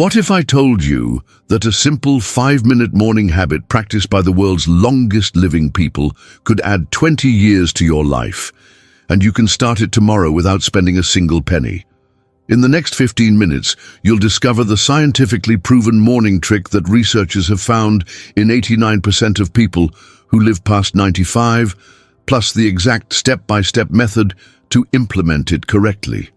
What if I told you that a simple 5-minute morning habit practiced by the world's longest living people could add 20 years to your life, and you can start it tomorrow without spending a single penny? In the next 15 minutes, you'll discover the scientifically proven morning trick that researchers have found in 89% of people who live past 95, plus the exact step-by-step method to implement it correctly.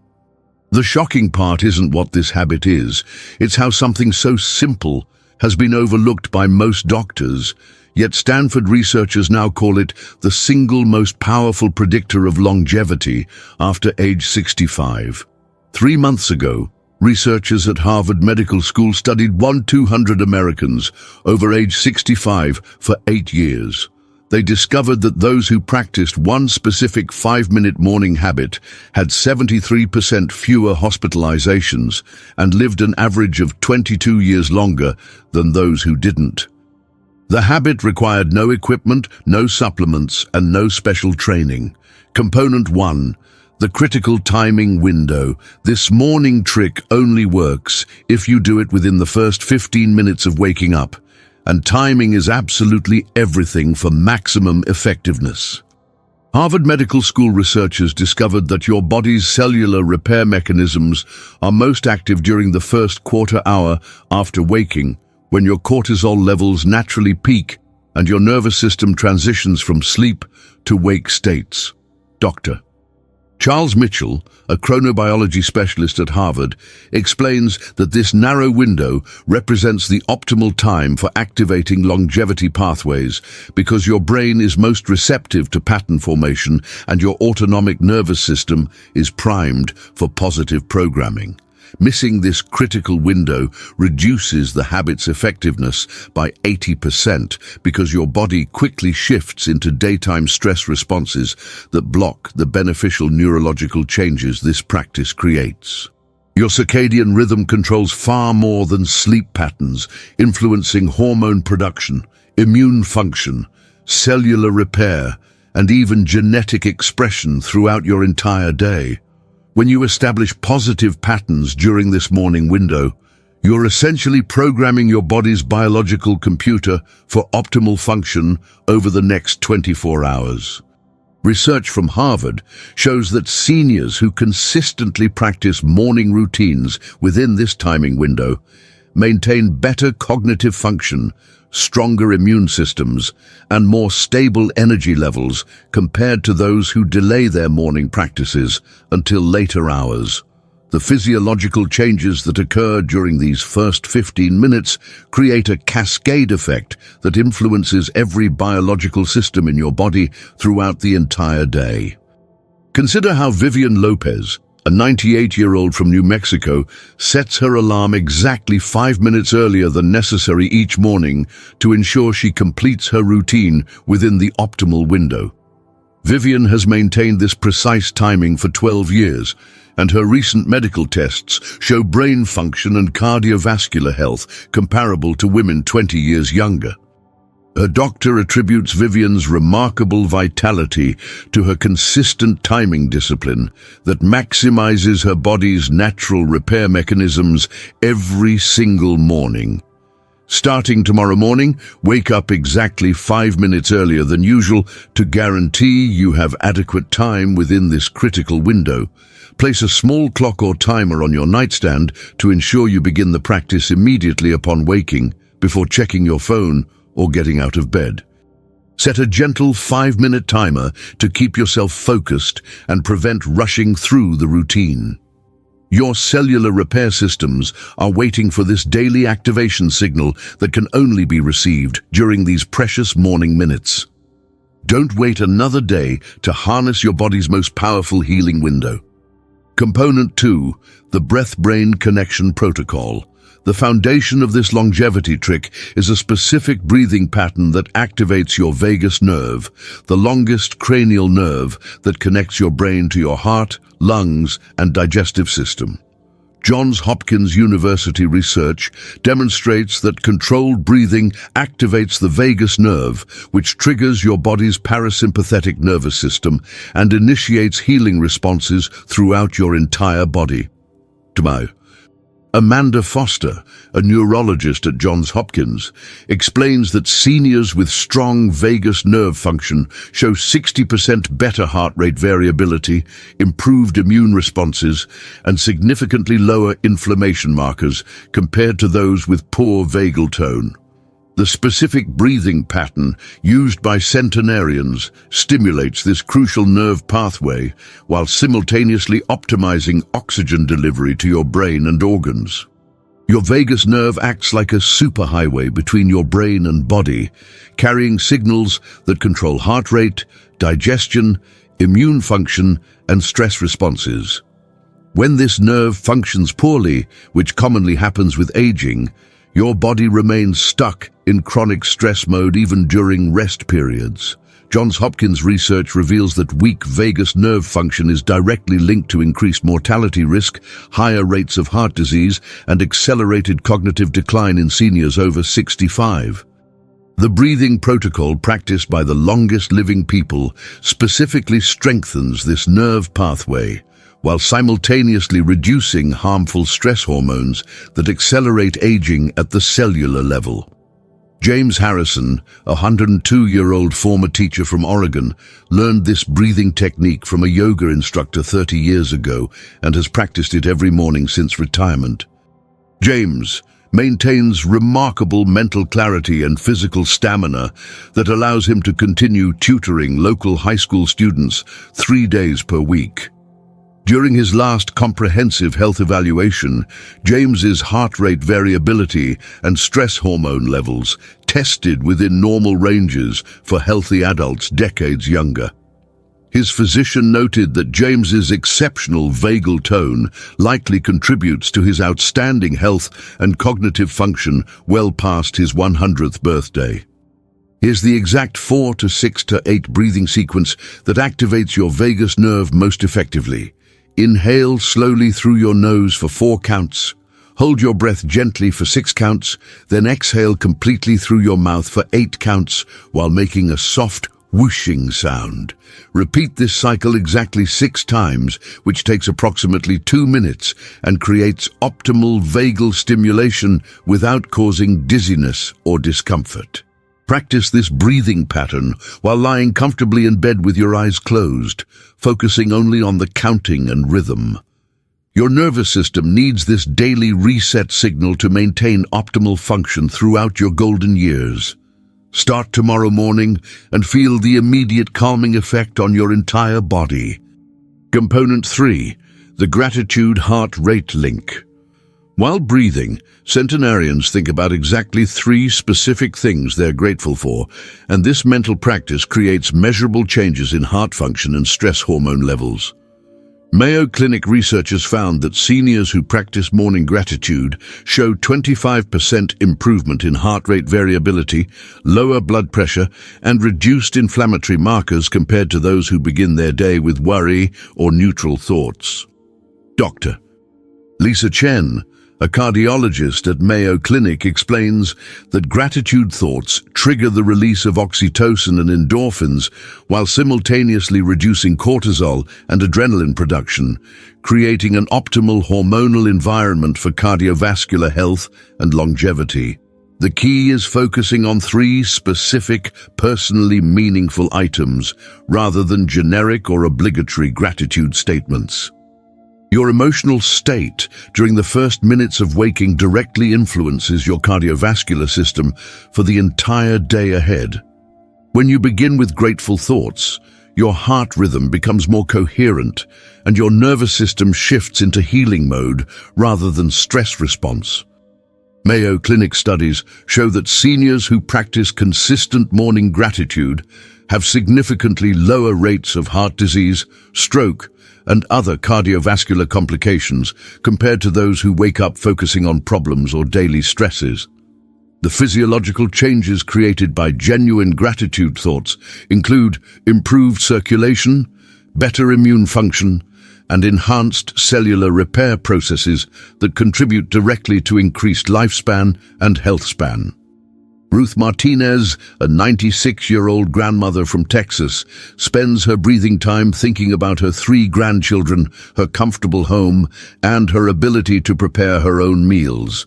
The shocking part isn't what this habit is, it's how something so simple has been overlooked by most doctors, yet Stanford researchers now call it the single most powerful predictor of longevity after age 65. 3 months ago, researchers at Harvard Medical School studied 200 Americans over age 65 for 8 years. They discovered that those who practiced one specific 5-minute morning habit had 73% fewer hospitalizations and lived an average of 22 years longer than those who didn't. The habit required no equipment, no supplements, and no special training. Component 1. The critical timing window. This morning trick only works if you do it within the first 15 minutes of waking up. And timing is absolutely everything for maximum effectiveness. Harvard Medical School researchers discovered that your body's cellular repair mechanisms are most active during the first quarter hour after waking, when your cortisol levels naturally peak and your nervous system transitions from sleep to wake states. Dr. Charles Mitchell, a chronobiology specialist at Harvard, explains that this narrow window represents the optimal time for activating longevity pathways because your brain is most receptive to pattern formation and your autonomic nervous system is primed for positive programming. Missing this critical window reduces the habit's effectiveness by 80% because your body quickly shifts into daytime stress responses that block the beneficial neurological changes this practice creates. Your circadian rhythm controls far more than sleep patterns, influencing hormone production, immune function, cellular repair, and even genetic expression throughout your entire day. When you establish positive patterns during this morning window, you're essentially programming your body's biological computer for optimal function over the next 24 hours. Research from Harvard shows that seniors who consistently practice morning routines within this timing window maintain better cognitive function, stronger immune systems, and more stable energy levels compared to those who delay their morning practices until later hours. The physiological changes that occur during these first 15 minutes create a cascade effect that influences every biological system in your body throughout the entire day. Consider how Vivian Lopez, a 98-year-old from New Mexico, sets her alarm exactly 5 minutes earlier than necessary each morning to ensure she completes her routine within the optimal window. Vivian has maintained this precise timing for 12 years, and her recent medical tests show brain function and cardiovascular health comparable to women 20 years younger. Her doctor attributes Vivian's remarkable vitality to her consistent timing discipline that maximizes her body's natural repair mechanisms every single morning. Starting tomorrow morning, wake up exactly 5 minutes earlier than usual to guarantee you have adequate time within this critical window. Place a small clock or timer on your nightstand to ensure you begin the practice immediately upon waking, before checking your phone or getting out of bed. Set a gentle 5-minute timer to keep yourself focused and prevent rushing through the routine. Your cellular repair systems are waiting for this daily activation signal that can only be received during these precious morning minutes. Don't wait another day to harness your body's most powerful healing window. Component 2, the breath-brain connection protocol. The foundation of this longevity trick is a specific breathing pattern that activates your vagus nerve, the longest cranial nerve that connects your brain to your heart, lungs, and digestive system. Johns Hopkins University research demonstrates that controlled breathing activates the vagus nerve, which triggers your body's parasympathetic nervous system and initiates healing responses throughout your entire body. Amanda Foster, a neurologist at Johns Hopkins, explains that seniors with strong vagus nerve function show 60% better heart rate variability, improved immune responses, and significantly lower inflammation markers compared to those with poor vagal tone. The specific breathing pattern used by centenarians stimulates this crucial nerve pathway while simultaneously optimizing oxygen delivery to your brain and organs. Your vagus nerve acts like a superhighway between your brain and body, carrying signals that control heart rate, digestion, immune function, and stress responses. When this nerve functions poorly, which commonly happens with aging, your body remains stuck in chronic stress mode even during rest periods. Johns Hopkins research reveals that weak vagus nerve function is directly linked to increased mortality risk, higher rates of heart disease, and accelerated cognitive decline in seniors over 65. The breathing protocol practiced by the longest living people specifically strengthens this nerve pathway, while simultaneously reducing harmful stress hormones that accelerate aging at the cellular level. James Harrison, a 102-year-old former teacher from Oregon, learned this breathing technique from a yoga instructor 30 years ago and has practiced it every morning since retirement. James maintains remarkable mental clarity and physical stamina that allows him to continue tutoring local high school students 3 days per week. During his last comprehensive health evaluation, James's heart rate variability and stress hormone levels tested within normal ranges for healthy adults decades younger. His physician noted that James's exceptional vagal tone likely contributes to his outstanding health and cognitive function well past his 100th birthday. Here's the exact 4 to 6 to 8 breathing sequence that activates your vagus nerve most effectively. Inhale slowly through your nose for 4 counts. Hold your breath gently for 6 counts, then exhale completely through your mouth for 8 counts while making a soft whooshing sound. Repeat this cycle exactly 6 times, which takes approximately 2 minutes and creates optimal vagal stimulation without causing dizziness or discomfort. Practice this breathing pattern while lying comfortably in bed with your eyes closed, focusing only on the counting and rhythm. Your nervous system needs this daily reset signal to maintain optimal function throughout your golden years. Start tomorrow morning and feel the immediate calming effect on your entire body. Component 3. The Gratitude Heart Rate Link. While breathing, centenarians think about exactly 3 specific things they're grateful for, and this mental practice creates measurable changes in heart function and stress hormone levels. Mayo Clinic researchers found that seniors who practice morning gratitude show 25% improvement in heart rate variability, lower blood pressure, and reduced inflammatory markers compared to those who begin their day with worry or neutral thoughts. Dr. Lisa Chen, a cardiologist at Mayo Clinic, explains that gratitude thoughts trigger the release of oxytocin and endorphins while simultaneously reducing cortisol and adrenaline production, creating an optimal hormonal environment for cardiovascular health and longevity. The key is focusing on 3 specific, personally meaningful items rather than generic or obligatory gratitude statements. Your emotional state during the first minutes of waking directly influences your cardiovascular system for the entire day ahead. When you begin with grateful thoughts, your heart rhythm becomes more coherent and your nervous system shifts into healing mode rather than stress response. Mayo Clinic studies show that seniors who practice consistent morning gratitude have significantly lower rates of heart disease, stroke, and other cardiovascular complications compared to those who wake up focusing on problems or daily stresses. The physiological changes created by genuine gratitude thoughts include improved circulation, better immune function, and enhanced cellular repair processes that contribute directly to increased lifespan and health span. Ruth Martinez, a 96-year-old grandmother from Texas, spends her breathing time thinking about her 3 grandchildren, her comfortable home, and her ability to prepare her own meals.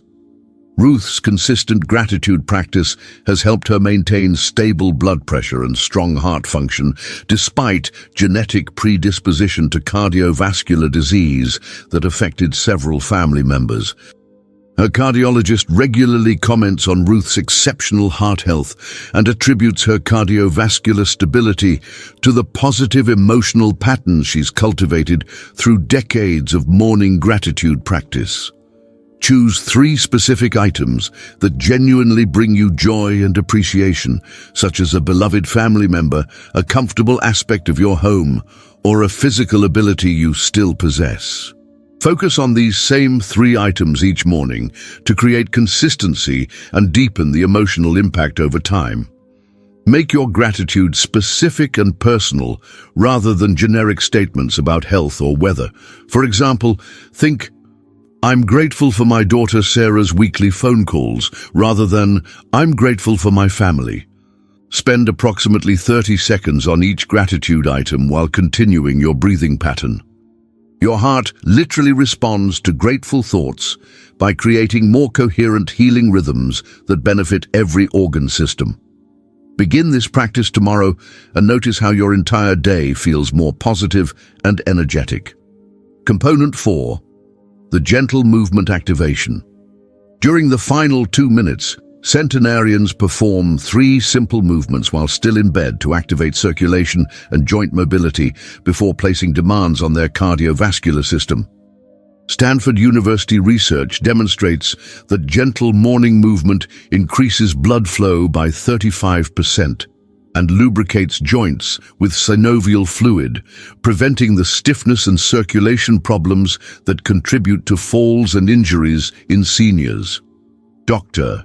Ruth's consistent gratitude practice has helped her maintain stable blood pressure and strong heart function, despite genetic predisposition to cardiovascular disease that affected several family members. Her cardiologist regularly comments on Ruth's exceptional heart health and attributes her cardiovascular stability to the positive emotional patterns she's cultivated through decades of morning gratitude practice. Choose 3 specific items that genuinely bring you joy and appreciation, such as a beloved family member, a comfortable aspect of your home, or a physical ability you still possess. Focus on these same 3 items each morning to create consistency and deepen the emotional impact over time. Make your gratitude specific and personal rather than generic statements about health or weather. For example, think, "I'm grateful for my daughter Sarah's weekly phone calls," rather than, "I'm grateful for my family." Spend approximately 30 seconds on each gratitude item while continuing your breathing pattern. Your heart literally responds to grateful thoughts by creating more coherent healing rhythms that benefit every organ system. Begin this practice tomorrow and notice how your entire day feels more positive and energetic. Component 4. The gentle movement activation. During the final 2 minutes, centenarians perform 3 simple movements while still in bed to activate circulation and joint mobility before placing demands on their cardiovascular system. Stanford University research demonstrates that gentle morning movement increases blood flow by 35% and lubricates joints with synovial fluid, preventing the stiffness and circulation problems that contribute to falls and injuries in seniors. Dr.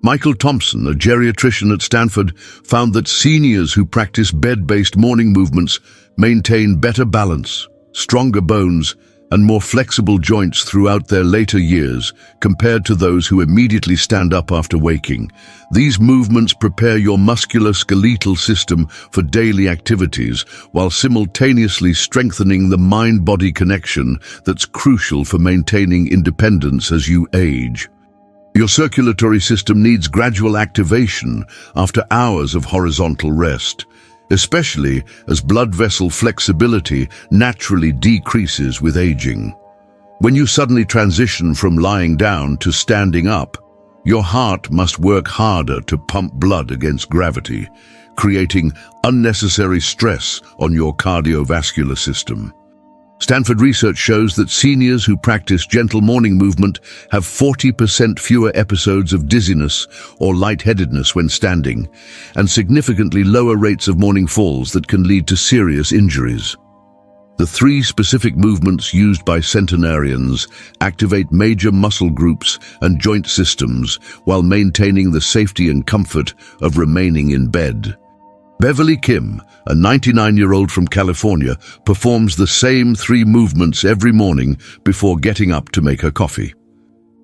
Michael Thompson, a geriatrician at Stanford, found that seniors who practice bed-based morning movements maintain better balance, stronger bones, and more flexible joints throughout their later years compared to those who immediately stand up after waking. These movements prepare your musculoskeletal system for daily activities while simultaneously strengthening the mind-body connection that's crucial for maintaining independence as you age. Your circulatory system needs gradual activation after hours of horizontal rest, especially as blood vessel flexibility naturally decreases with aging. When you suddenly transition from lying down to standing up, your heart must work harder to pump blood against gravity, creating unnecessary stress on your cardiovascular system. Stanford research shows that seniors who practice gentle morning movement have 40% fewer episodes of dizziness or lightheadedness when standing, and significantly lower rates of morning falls that can lead to serious injuries. The 3 specific movements used by centenarians activate major muscle groups and joint systems while maintaining the safety and comfort of remaining in bed. Beverly Kim, a 99-year-old from California, performs the same 3 movements every morning before getting up to make her coffee.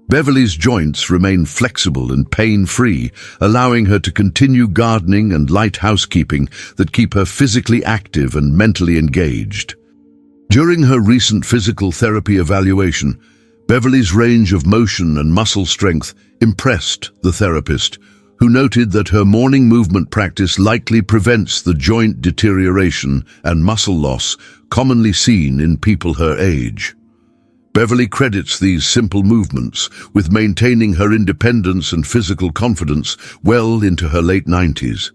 Beverly's joints remain flexible and pain-free, allowing her to continue gardening and light housekeeping that keep her physically active and mentally engaged. During her recent physical therapy evaluation, Beverly's range of motion and muscle strength impressed the therapist, who noted that her morning movement practice likely prevents the joint deterioration and muscle loss commonly seen in people her age. Beverly credits these simple movements with maintaining her independence and physical confidence well into her late 90s.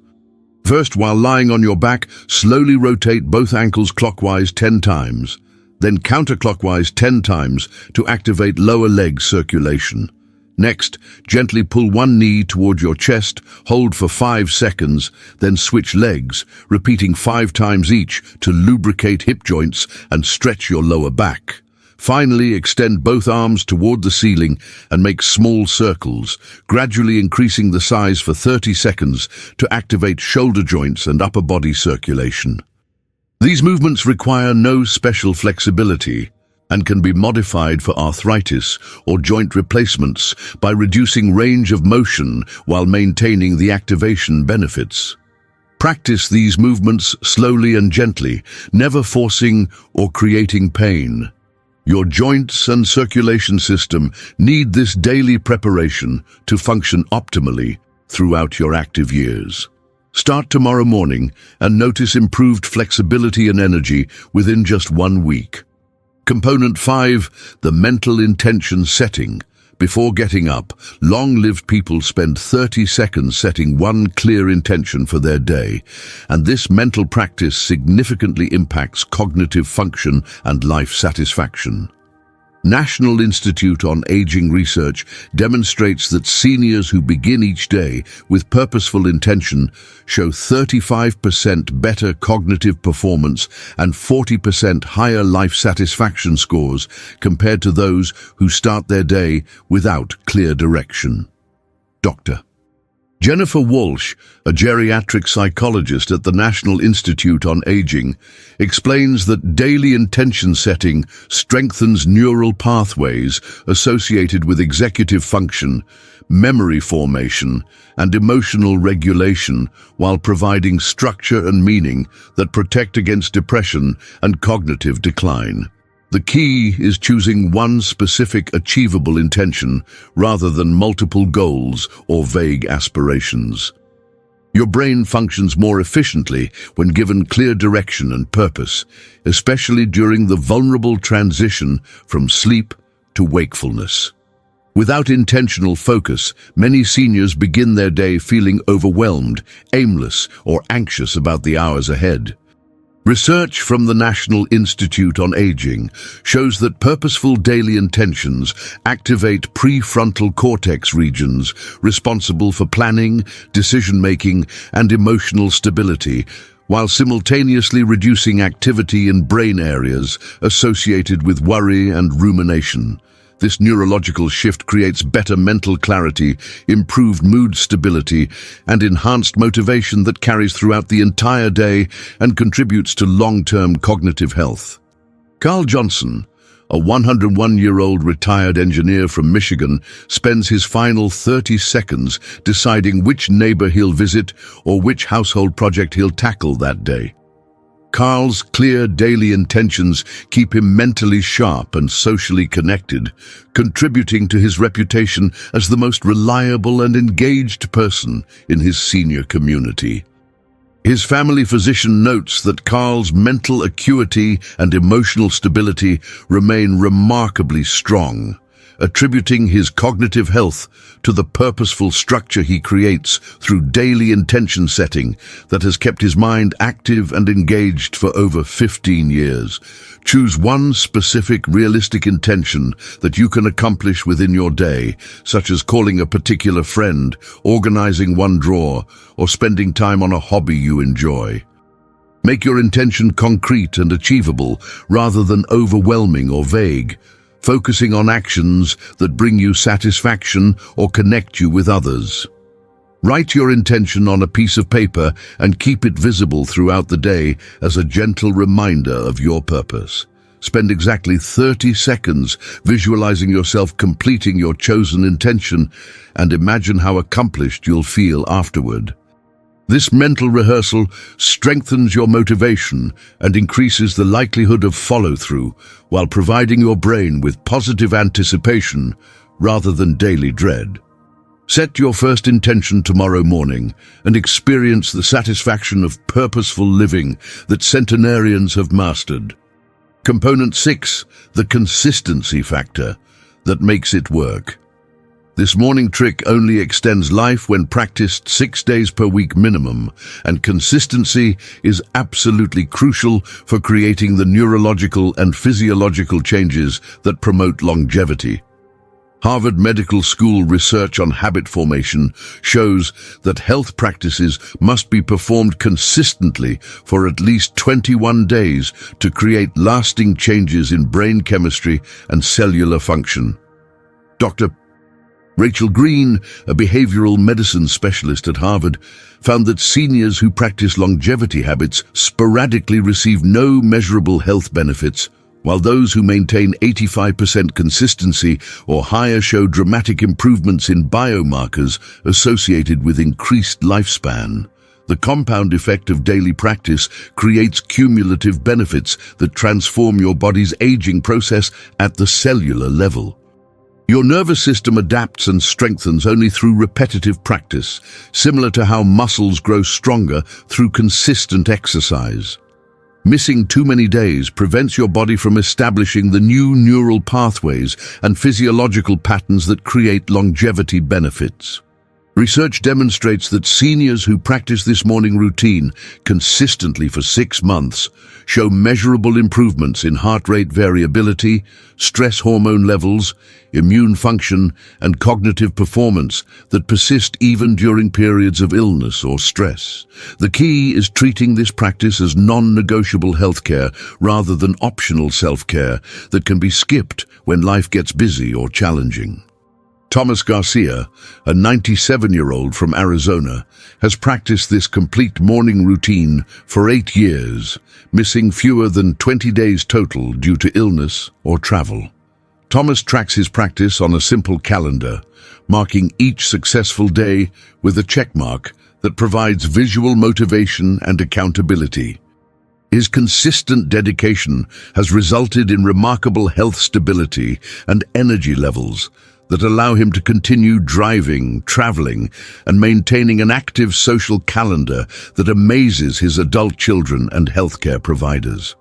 First, while lying on your back, slowly rotate both ankles clockwise 10 times, then counterclockwise 10 times to activate lower leg circulation. Next, gently pull one knee toward your chest, hold for 5 seconds, then switch legs, repeating 5 times each to lubricate hip joints and stretch your lower back. Finally, extend both arms toward the ceiling and make small circles, gradually increasing the size for 30 seconds to activate shoulder joints and upper body circulation. These movements require no special flexibility, and can be modified for arthritis or joint replacements by reducing range of motion while maintaining the activation benefits. Practice these movements slowly and gently, never forcing or creating pain. Your joints and circulation system need this daily preparation to function optimally throughout your active years. Start tomorrow morning and notice improved flexibility and energy within just 1 week. Component 5, the mental intention setting. Before getting up, long-lived people spend 30 seconds setting one clear intention for their day, and this mental practice significantly impacts cognitive function and life satisfaction. National Institute on Aging research demonstrates that seniors who begin each day with purposeful intention show 35% better cognitive performance and 40% higher life satisfaction scores compared to those who start their day without clear direction. Dr. Jennifer Walsh, a geriatric psychologist at the National Institute on Aging, explains that daily intention setting strengthens neural pathways associated with executive function, memory formation, and emotional regulation, while providing structure and meaning that protect against depression and cognitive decline. The key is choosing one specific achievable intention rather than multiple goals or vague aspirations. Your brain functions more efficiently when given clear direction and purpose, especially during the vulnerable transition from sleep to wakefulness. Without intentional focus, many seniors begin their day feeling overwhelmed, aimless, or anxious about the hours ahead. Research from the National Institute on Aging shows that purposeful daily intentions activate prefrontal cortex regions responsible for planning, decision-making, and emotional stability, while simultaneously reducing activity in brain areas associated with worry and rumination. This neurological shift creates better mental clarity, improved mood stability, and enhanced motivation that carries throughout the entire day and contributes to long-term cognitive health. Carl Johnson, a 101-year-old retired engineer from Michigan, spends his final 30 seconds deciding which neighbor he'll visit or which household project he'll tackle that day. Carl's clear daily intentions keep him mentally sharp and socially connected, contributing to his reputation as the most reliable and engaged person in his senior community. His family physician notes that Carl's mental acuity and emotional stability remain remarkably strong, attributing his cognitive health to the purposeful structure he creates through daily intention setting that has kept his mind active and engaged for over 15 years. Choose one specific, realistic intention that you can accomplish within your day, such as calling a particular friend, organizing one drawer, or spending time on a hobby you enjoy. Make your intention concrete and achievable rather than overwhelming or vague, focusing on actions that bring you satisfaction or connect you with others. Write your intention on a piece of paper and keep it visible throughout the day as a gentle reminder of your purpose. Spend exactly 30 seconds visualizing yourself completing your chosen intention and imagine how accomplished you'll feel afterward. This mental rehearsal strengthens your motivation and increases the likelihood of follow-through while providing your brain with positive anticipation rather than daily dread. Set your first intention tomorrow morning and experience the satisfaction of purposeful living that centenarians have mastered. Component 6, the consistency factor that makes it work. This morning trick only extends life when practiced 6 days per week minimum, and consistency is absolutely crucial for creating the neurological and physiological changes that promote longevity. Harvard Medical School research on habit formation shows that health practices must be performed consistently for at least 21 days to create lasting changes in brain chemistry and cellular function. Dr. Rachel Green, a behavioral medicine specialist at Harvard, found that seniors who practice longevity habits sporadically receive no measurable health benefits while those who maintain 85% consistency or higher show dramatic improvements in biomarkers associated with increased lifespan. The compound effect of daily practice creates cumulative benefits that transform your body's aging process at the cellular level. Your nervous system adapts and strengthens only through repetitive practice, similar to how muscles grow stronger through consistent exercise. Missing too many days prevents your body from establishing the new neural pathways and physiological patterns that create longevity benefits. Research demonstrates that seniors who practice this morning routine consistently for 6 months show measurable improvements in heart rate variability, stress hormone levels, immune function, and cognitive performance that persist even during periods of illness or stress. The key is treating this practice as non-negotiable healthcare rather than optional self-care that can be skipped when life gets busy or challenging. Thomas Garcia, a 97-year-old from Arizona, has practiced this complete morning routine for 8 years, missing fewer than 20 days total due to illness or travel. Thomas tracks his practice on a simple calendar, marking each successful day with a checkmark that provides visual motivation and accountability. His consistent dedication has resulted in remarkable health stability and energy levels that allow him to continue driving, traveling, and maintaining an active social calendar that amazes his adult children and healthcare providers.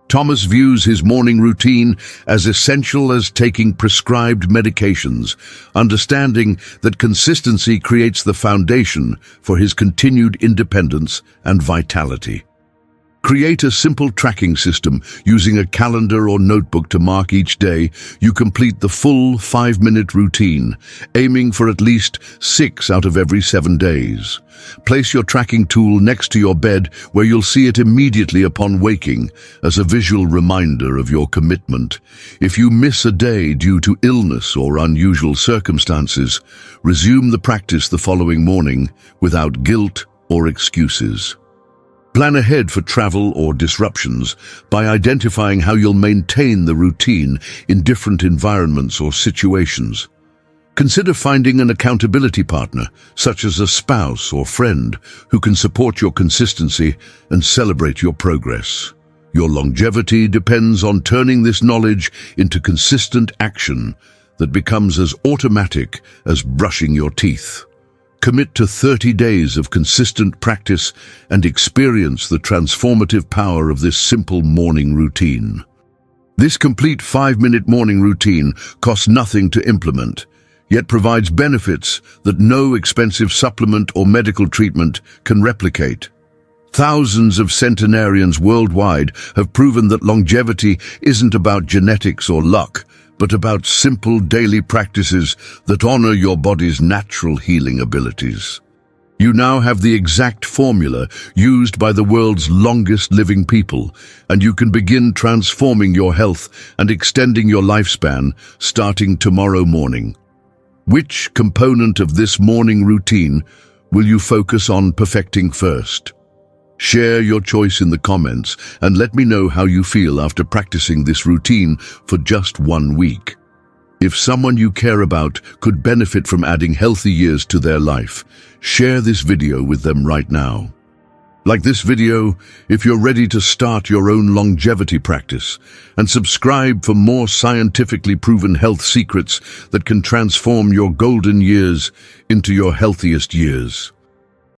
Thomas views his morning routine as essential as taking prescribed medications, understanding that consistency creates the foundation for his continued independence and vitality. Create a simple tracking system using a calendar or notebook to mark each day you complete the full 5-minute routine, aiming for at least 6 out of every 7 days. Place your tracking tool next to your bed where you'll see it immediately upon waking as a visual reminder of your commitment. If you miss a day due to illness or unusual circumstances, resume the practice the following morning without guilt or excuses. Plan ahead for travel or disruptions by identifying how you'll maintain the routine in different environments or situations. Consider finding an accountability partner, such as a spouse or friend, who can support your consistency and celebrate your progress. Your longevity depends on turning this knowledge into consistent action that becomes as automatic as brushing your teeth. Commit to 30 days of consistent practice and experience the transformative power of this simple morning routine. This complete 5-minute morning routine costs nothing to implement, yet provides benefits that no expensive supplement or medical treatment can replicate. Thousands of centenarians worldwide have proven that longevity isn't about genetics or luck, but about simple daily practices that honor your body's natural healing abilities. You now have the exact formula used by the world's longest living people, and you can begin transforming your health and extending your lifespan starting tomorrow morning. Which component of this morning routine will you focus on perfecting first? Share your choice in the comments and let me know how you feel after practicing this routine for just 1 week. If someone you care about could benefit from adding healthy years to their life, share this video with them right now. Like this video if you're ready to start your own longevity practice, and subscribe for more scientifically proven health secrets that can transform your golden years into your healthiest years.